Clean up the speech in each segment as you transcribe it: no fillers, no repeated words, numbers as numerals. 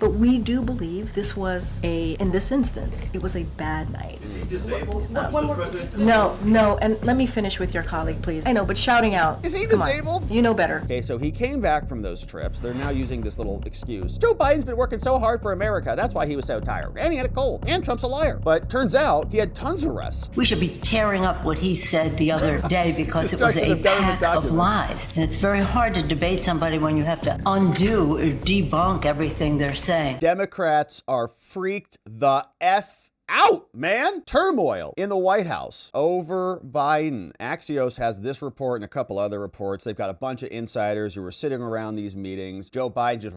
But we do believe this was in this instance, it was a bad night. Is he disabled? No, and let me finish with your colleague, please. I know, but shouting out. Is he come on, disabled? you know better. Okay, so he came back from those trips. They're now using this little excuse. Joe Biden's been working so hard for America. That's why he was so tired. And he had a cold. And Trump's a liar. But turns out he had tons of rest. We should be tearing up what he said the other day because it was a pack of lies. And it's very hard to debate somebody when you have to undo or debunk everything they're saying. Democrats are freaked the F out, man. Turmoil in the White House over Biden. Axios has this report and a couple other reports. They've got a bunch of insiders who were sitting around these meetings. Joe Biden just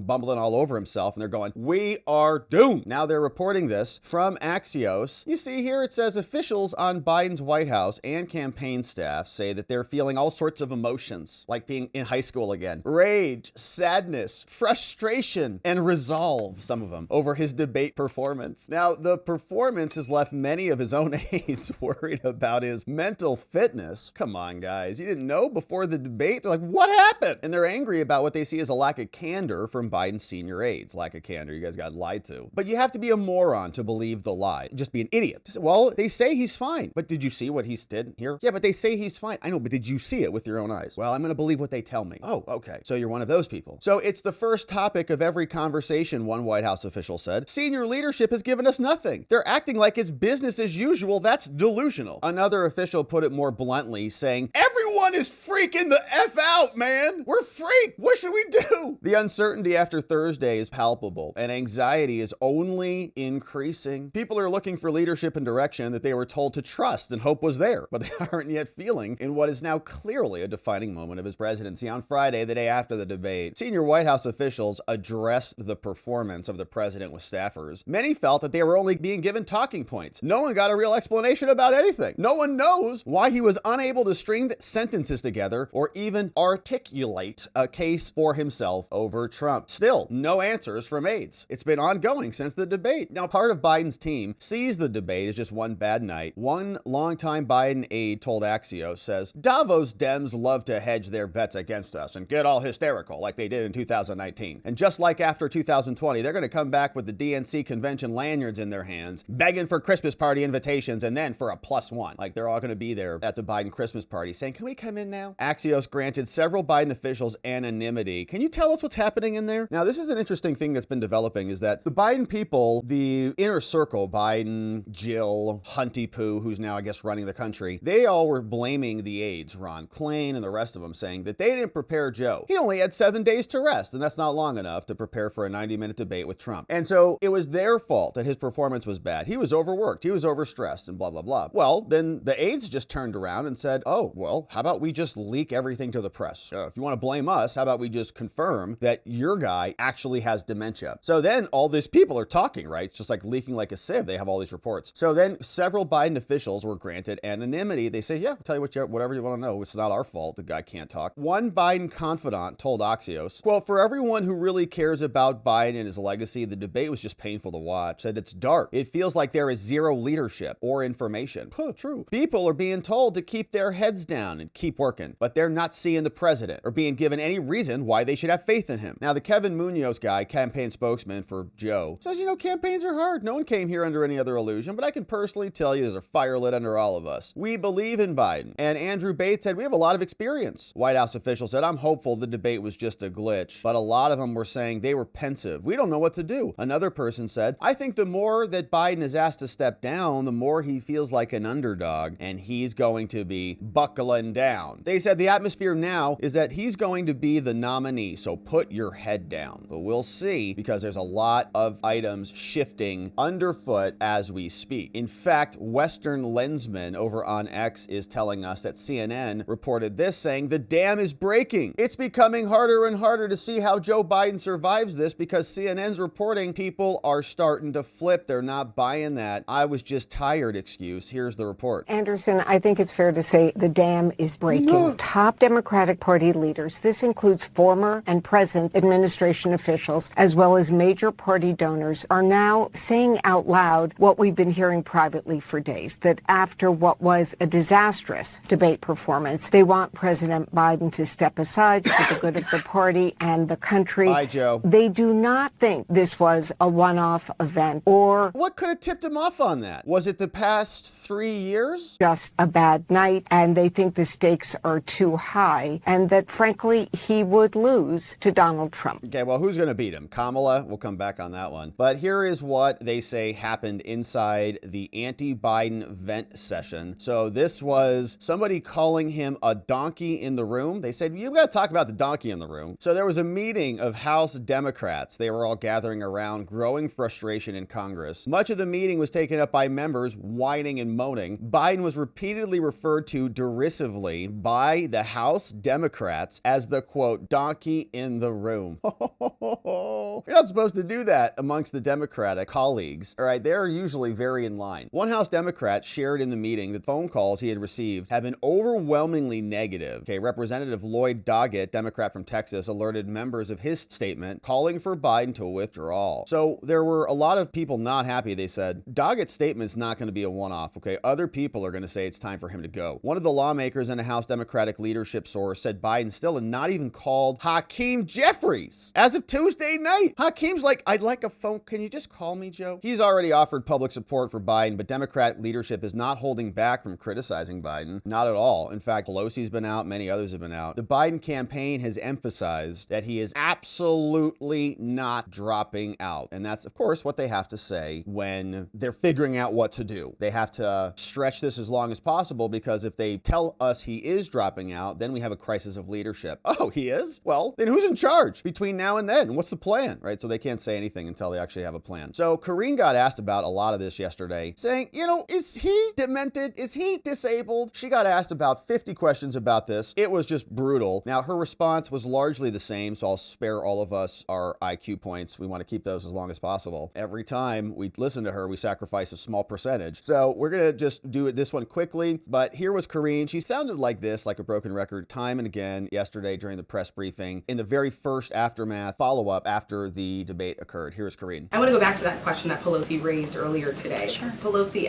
bumbling all over himself, and they're going, we are doomed. Now they're reporting this from Axios. You see here it says officials on Biden's White House and campaign staff say that they're feeling all sorts of emotions, like being in high school again. Rage, sadness, frustration, and resolve, some of them, over his debate performance. Now, the performance has left many of his own aides worried about his mental fitness. Come on, guys. You didn't know before the debate? They're like, what happened? And they're angry about what they see as a lack of candor from Biden's senior aides. Lack of candor. You guys got lied to. But you have to be a moron to believe the lie. Just be an idiot. Well, they say he's fine. But did you see what he did here? Yeah, but they say he's fine. I know, but did you see it with your own eyes? Well, I'm going to believe what they tell me. Oh, okay. So you're one of those people. So it's the first topic of every conversation, one White House official said. Senior leadership has given us nothing. They're acting like it's business as usual. That's delusional. Another official put it more bluntly, saying, everyone is freaking the F out, man. We're freaked. What should we do? The uncertainty after Thursday is palpable, and anxiety is only increasing. People are looking for leadership and direction that they were told to trust and hope was there, but they aren't yet feeling in what is now clearly a defining moment of his presidency. On Friday, the day after the debate, senior White House officials addressed the performance of the president with staffers. Many felt that they were only being given talking points. No one got a real explanation about anything. No one knows why he was unable to string sentences together or even articulate a case for himself over Trump. Still, no answers from aides. It's been ongoing since the debate. Now, part of Biden's team sees the debate as just one bad night. One longtime Biden aide told Axios, says, Davos Dems love to hedge their bets against us and get all hysterical like they did in 2019. And just like after 2020, they're going to come back with the DNC convention lanyards in their hands, begging for Christmas party invitations and then for a +1. Like they're all going to be there at the Biden Christmas party saying, can we come in now? Axios granted several Biden officials anonymity. Can you tell us what's happening in there? Now, this is an interesting thing that's been developing, is that the Biden people, the inner circle, Biden, Jill, Hunty Poo, who's now, I guess, running the country, they all were blaming the aides, Ron Klain and the rest of them, saying that they didn't prepare Joe. He only had 7 days to rest, and that's not long enough to prepare for a 90-minute debate with Trump. And so it was their fault that his performance was bad. He was overworked. He was overstressed and blah, blah, blah. Well, then the aides just turned around and said, oh, well, how about we just leak everything to the press? If you want to blame us, how about we just confirm that your guy actually has dementia? So then all these people are talking, right? It's just like leaking like a sieve. They have all these reports. So then several Biden officials were granted anonymity. They say, yeah, I'll tell you whatever you want to know. It's not our fault. The guy can't talk. One Biden confidant told Axios, quote, for everyone who really cares about Biden and his legacy, the debate was just painful to watch. Said it's dark. It feels like there is zero leadership or information. True. People are being told to keep their heads down and keep working, but they're not seeing the president or being given any reason why they should have faith in him. Now, the Kevin Munoz guy, campaign spokesman for Joe, says, campaigns are hard. No one came here under any other illusion, but I can personally tell you there's a fire lit under all of us. We believe in Biden. And Andrew Bates said, we have a lot of experience. White House official said, I'm hopeful the debate was just a glitch, but a lot of them were saying they were pensive. We don't know what to do. Another person said, I think the more that Biden is asked to step down, the more he feels like an underdog, and he's going to be buckling down. They said the atmosphere now is that he's going to be the nominee, so put your head down. But we'll see, because there's a lot of items shifting underfoot as we speak. In fact, Western Lensman over on X is telling us that CNN reported this, saying the dam is breaking. It's becoming harder and harder to see how Joe Biden survives this, because CNN's reporting people are starting to flip. they're not buying that "I was just tired" excuse. Here's the report. Anderson, I think it's fair to say the dam is breaking. Top Democratic Party leaders, this includes former and present administration officials, as well as major party donors, are now saying out loud what we've been hearing privately for days, that after what was a disastrous debate performance, they want President Biden to step aside for the good of the party and the country. Bye, Joe. They do not think this was a one-off event or What could have tipped him off on that? Was it the past 3 years? just a bad night, and they think the stakes are too high, and that, frankly, he would lose to Donald Trump. Okay, well, who's going to beat him? Kamala? We'll come back on that one. But here is what they say happened inside the anti-Biden vent session. So this was somebody calling him a donkey in the room. They said, you've got to talk about the donkey in the room. So there was a meeting of House Democrats. They were all gathering around, growing frustration in Congress. Much of the meeting was taken up by members whining and moaning. Biden was repeatedly referred to derisively by the House Democrats as the, quote, donkey in the room. You're not supposed to do that amongst the Democratic colleagues. All right, they're usually very in line. One House Democrat shared in the meeting that phone calls he had received have been overwhelmingly negative. Okay, Representative Lloyd Doggett, Democrat from Texas, alerted members of his statement calling for Biden to withdraw. So there were a lot of people not happy. They said, Doggett's statement's not going to be a one-off, okay? Other people are going to say it's time for him to go. One of the lawmakers in a House Democratic leadership source said Biden still had not even called Hakeem Jeffries as of Tuesday night. Hakeem's like, I'd like a phone. Can you just call me, Joe? He's already offered public support for Biden, but Democrat leadership is not holding back from criticizing Biden. Not at all. In fact, Pelosi's been out. Many others have been out. The Biden campaign has emphasized that he is absolutely not dropping out. And that's, of course, what they have to say when they're figuring out what to do. They have to stretch this as long as possible, because if they tell us he is dropping out, then we have a crisis of leadership. Oh, he is? Well, then who's in charge between now and then? What's the plan, right? So they can't say anything until they actually have a plan. So Karine got asked about a lot of this yesterday, saying, you know, is he demented? Is he disabled? She got asked about 50 questions about this. It was just brutal. Now, her response was largely the same, so I'll spare all of us our IQ points. We want to keep those as long as possible. Every time we listen to her, we sacrifice a small percentage. So we're going to just do this one quickly, but here was Karine. She sounded like this, like a broken record, time and again yesterday during the press briefing in the very first aftermath follow-up after the debate occurred. Here's Karine. I want to go back to that question that Pelosi raised earlier today. Sure. Pelosi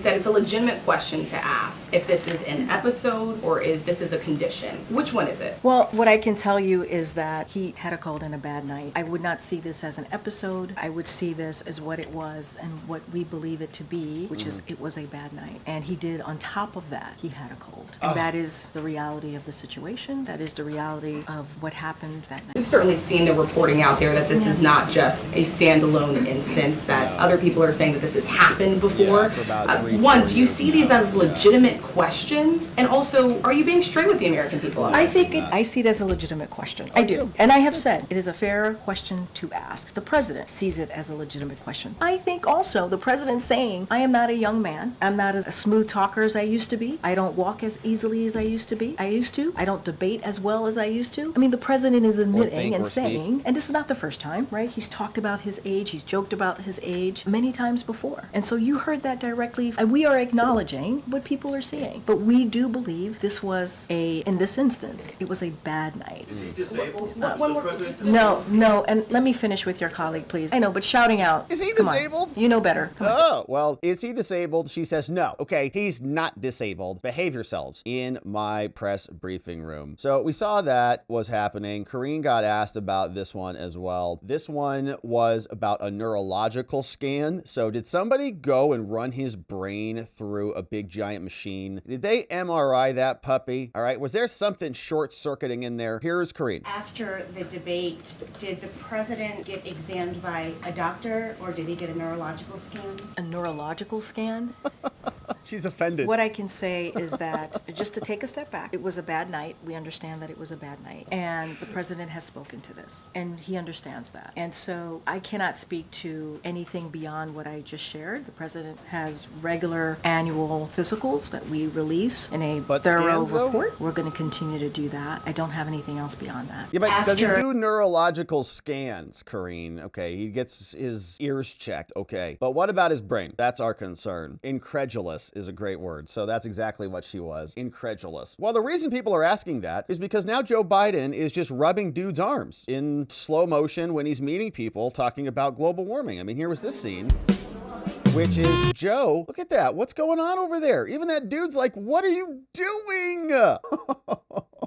said it's a legitimate question to ask if this is an episode or is this a condition. Which one is it? Well, what I can tell you is that he had a cold and a bad night. I would not see this as an episode. I would see this as what it was and what we believe it to be, which is it was a bad night. And he did, on top of that, he had a cold. And that is the reality of the situation. That is the reality of what happened that night. We've certainly seen the reporting out there that this is not just a standalone instance, that other people are saying that this has happened before. One, do you see these as legitimate questions? And also, are you being straight with the American people? I see it as a legitimate question. I do. And I have said it is a fair question to ask. The president sees it as a legitimate question. I think also the president saying, I am not a young man. I'm not as a smooth talker as I used to be. I don't walk as easily as I used to. I don't debate as well as I used to. I mean, the president is admitting and saying, and this is not the first time, right? He's talked about his age. He's joked about his age many times before. And so you heard that directly. And we are acknowledging what people are seeing. But we do believe this was in this instance, it was a bad night. Is he disabled? No. And let me finish with your colleague, please. I know, but shouting out. Is he Come on. disabled? You know better. Come on. Oh, well, is he disabled? She says no. Okay, he's not disabled. Behave yourselves in my press briefing room. So we saw that was happening. Karine got asked about this one as well. This one was about a neurological scan. So did somebody go and run his brain through a big giant machine? Did they MRI that puppy? All right, was there something short-circuiting in there? Here's Karine. After the debate, did the president get examined by a doctor or did he get a neurological scan? A neurological scan? She's offended. What I can say is that, just to take a step back, it was a bad night. We understand that it was a bad night. And the president has spoken to this, and he understands that. And so I cannot speak to anything beyond what I just shared. The president has regular annual physicals that we release in a thorough report. We're going to continue to do that. I don't have anything else beyond that. Yeah, but does he do neurological scans, Karine? Okay, he gets his ears checked. Okay, but what about his brain? That's our concern. Incredulous is a great word. So that's exactly what she was. Incredulous. Well, the reason people are asking that is because now Joe Biden is just rubbing dudes' arms in slow motion when he's meeting people talking about global warming. I mean, here was this scene, which is Joe. Look at that. What's going on over there? Even that dude's like, what are you doing?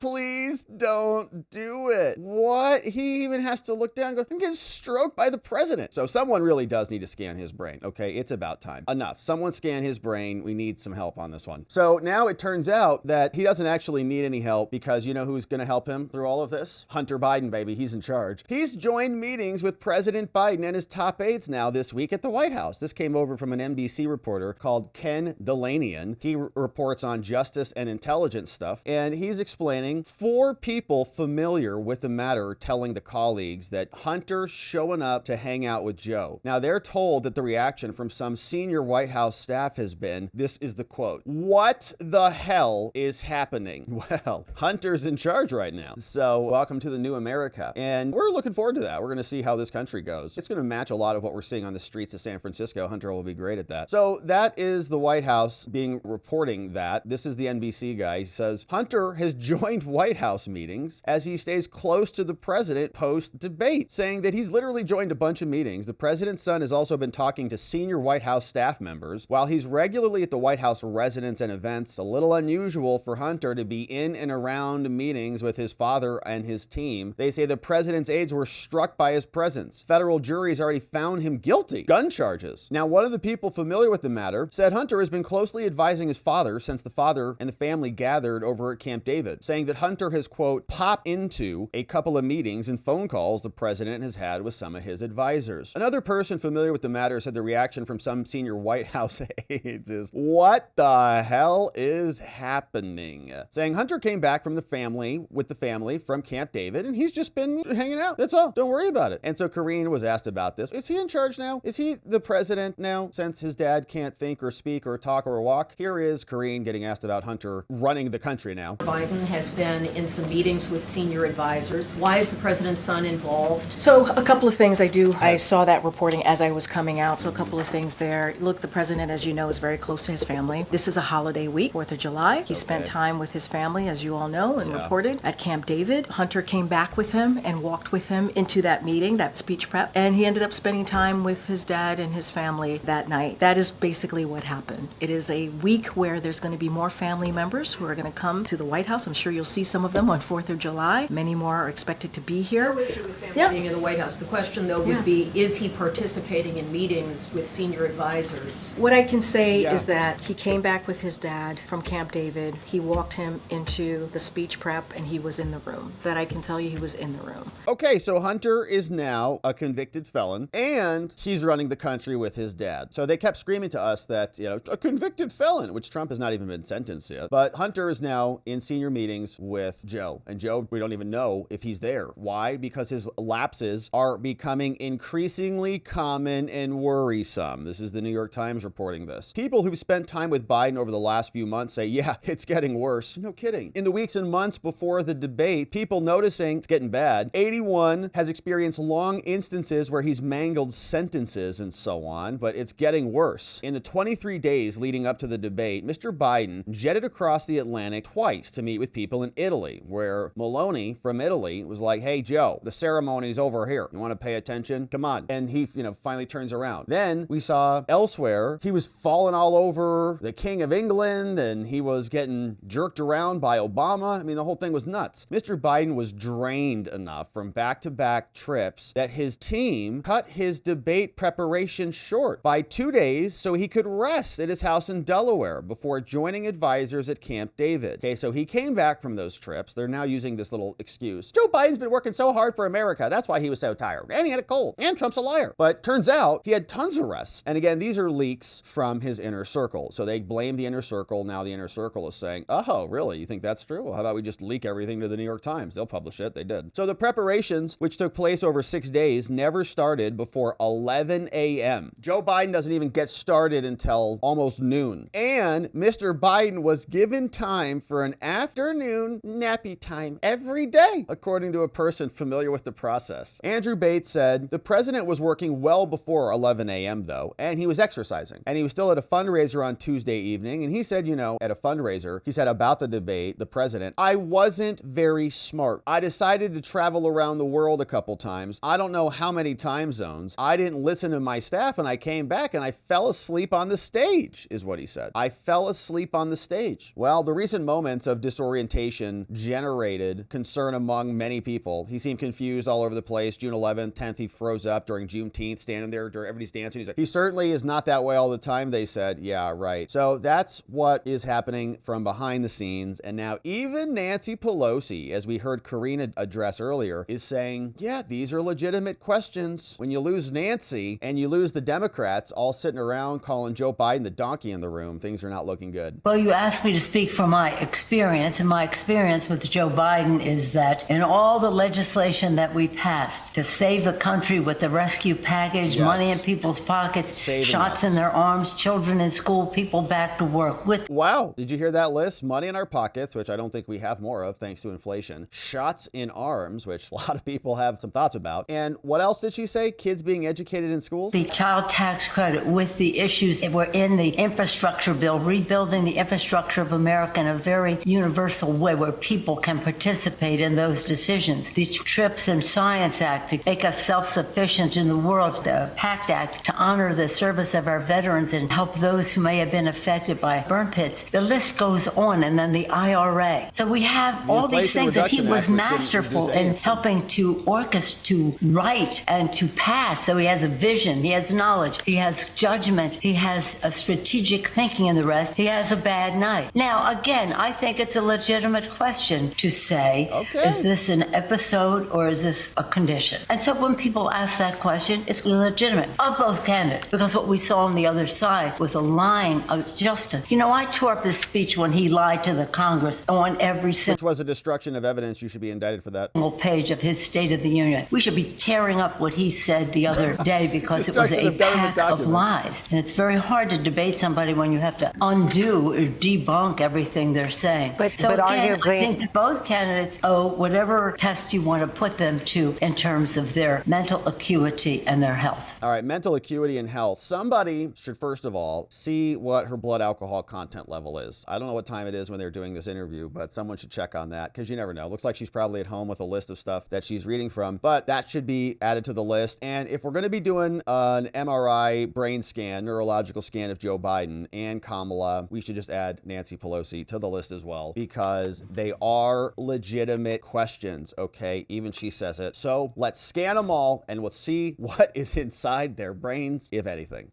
Please don't do it. What? He even has to look down and go, I'm getting stroked by the president. So someone really does need to scan his brain. Okay, it's about time. Enough. Someone scan his brain. We need some help on this one. So now it turns out that he doesn't actually need any help because you know who's going to help him through all of this? Hunter Biden, baby. He's in charge. He's joined meetings with President Biden and his top aides now this week at the White House. This came over from an NBC reporter called Ken Delanian. He reports on justice and intelligence stuff, and he's explaining 4 people familiar with the matter telling the colleagues that Hunter's showing up to hang out with Joe. Now, they're told that the reaction from some senior White House staff has been, this is the quote, "What the hell is happening?" Well, Hunter's in charge right now. So welcome to the new America. And we're looking forward to that. We're going to see how this country goes. It's going to match a lot of what we're seeing on the streets of San Francisco. Hunter will be great at that. So that is the White House reporting that. This is the NBC guy. He says, Hunter has joined White House meetings as he stays close to the president post-debate, saying that he's literally joined a bunch of meetings. The president's son has also been talking to senior White House staff members. While he's regularly at the White House residence and events, a little unusual for Hunter to be in and around meetings with his father and his team. They say the president's aides were struck by his presence. Federal juries already found him guilty. Gun charges. Now, one of the people familiar with the matter said Hunter has been closely advising his father since the father and the family gathered over at Camp David, saying that Hunter has, quote, popped into a couple of meetings and phone calls the president has had with some of his advisors. Another person familiar with the matter said the reaction from some senior White House aides is, what the hell is happening? Saying Hunter came back from the family from Camp David and he's just been hanging out. That's all. Don't worry about it. And so Karine was asked about this. Is he in charge now? Is he the president now since his dad can't think or speak or talk or walk? Here is Karine getting asked about Hunter running the country now. Biden has been in some meetings with senior advisors. Why is the president's son involved? So a couple of things I saw that reporting as I was coming out. So a couple of things there. Look, the president, as you know, is very close to his family. This is a holiday week, 4th of July. He spent time with his family, as you all know, and reported at Camp David. Hunter came back with him and walked with him into that meeting, that speech prep, and he ended up spending time with his dad and his family that night. That is basically what happened. It is a week where there's going to be more family members who are going to come to the White House. I'm sure you'll see some of them on 4th of July. Many more are expected to be here. No issue with family being in the White House. The question, though, would be, is he participating in meetings with senior advisors? What I can say is that he came back with his dad from Camp David. He walked him into the speech prep, and he was in the room. That I can tell you he was in the room. Okay, so Hunter is now a convicted felon, and he's running the country with his dad. So they kept screaming to us that, a convicted felon, which Trump has not even been sentenced yet. But Hunter is now in senior meetings with Joe. And Joe, we don't even know if he's there. Why? Because his lapses are becoming increasingly common and worrisome. This is the New York Times reporting this. People who've spent time with Biden over the last few months say, yeah, it's getting worse. No kidding. In the weeks and months before the debate, people noticing it's getting bad. 81 has experienced long instances where he's mangled sentences and so on, but it's getting worse. In the 23 days leading up to the debate, Mr. Biden jetted across the Atlantic twice to meet with people in Italy, where Meloni from Italy was like, hey, Joe, the ceremony's over here. You want to pay attention? Come on. And he, finally turns around. Then we saw elsewhere, he was falling all over the King of England and he was getting jerked around by Obama. I mean, the whole thing was nuts. Mr. Biden was drained enough from back-to-back trips that his team cut his debate preparation short by 2 days so he could rest at his house in Delaware before joining advisors at Camp David. Okay, so he came back from those trips. They're now using this little excuse. Joe Biden's been working so hard for America. That's why he was so tired. And he had a cold. And Trump's a liar. But turns out he had tons of rest. And again, these are leaks from his inner circle. So they blame the inner circle. Now the inner circle is saying, oh, really? You think that's true? Well, how about we just leak everything to the New York Times? They'll publish it. They did. So the preparations, which took place over 6 days, never started before 11 a.m. Joe Biden doesn't even get started until almost noon. And Mr. Biden was given time for an afternoon nappy time every day, according to a person familiar with the process. Andrew Bates said the president was working well before 11 a.m. though, and he was exercising. And he was still at a fundraiser on Tuesday evening. And he said, you know, at a fundraiser, he said about the debate, the president, I wasn't very smart. I decided to travel around the world a couple times. I don't know how many time zones. I didn't listen to my staff and I came back and I fell asleep on the stage, is what he said. I fell asleep on the stage. Well, the recent moments of disorientation generated concern among many people. He seemed confused all over the place. June 11th, 10th, he froze up during Juneteenth, standing there during everybody's dancing. He's like, he certainly is not that way all the time, they said. Yeah, right. So that's what is happening from behind the scenes. And now even Nancy Pelosi, as we heard Karine address earlier, is saying, yeah, these are legitimate questions. When you lose Nancy and you lose the Democrats all sitting around calling Joe Biden the donkey in the room, things are not looking good. Well, you asked me to speak from my experience, and my experience with Joe Biden is that in all the legislation that we passed to save the country with the rescue package, Yes. money in people's pockets, Saving shots us. in their arms, children in school, people back to work with. Wow. Did you hear that list? Money in our pockets, which I don't think we have more of thanks to inflation. Shots in arms, which a lot of people have some thoughts about. And what else did she say? Kids being educated in schools? The child tax credit with the issues that were in the infrastructure bill, rebuilding the infrastructure of America in a very universal way where people can participate in those decisions. These TRIPS and Science Act to make us self-sufficient in the world, the PACT Act to honor the service of our veterans and help those who may have been affected by burn pits. The list goes on, and then the IRA. So we have all these things that he was masterful in helping to orchestrate, to write, and to pass. So he has a vision, he has knowledge, he has judgment, he has a strategic thinking in the rest. He has a bad night. Now, again, I think it's a legitimate question to say, is this an episode or is this a condition? And so when people ask that question, it's legitimate of both candidates, because what we saw on the other side was a lying of Justin. You know, I tore up his speech when he lied to the Congress on every Which was a destruction of evidence. You should be indicted for that. single page of his State of the Union. We should be tearing up what he said the other day because it was a pack of lies. And it's very hard to debate somebody when you have to undo or debunk everything they're saying. But again, arguably, I think both candidates owe whatever test you want to put them to in terms of their mental acuity and their health. All right, mental acuity and health. Somebody should first of all see what her blood alcohol content level is. I don't know what time it is when they're doing this interview, but someone should check on that because you never know. Looks like she's probably at home with a list of stuff that she's reading from, but that should be added to the list. And if we're going to be doing an MRI brain scan, neurological scan of Joe Biden and Kamala, we should just add Nancy Pelosi to the list as well because they are legitimate questions, okay? Even she says it. So let's scan them all and we'll see what is inside their brains, if anything.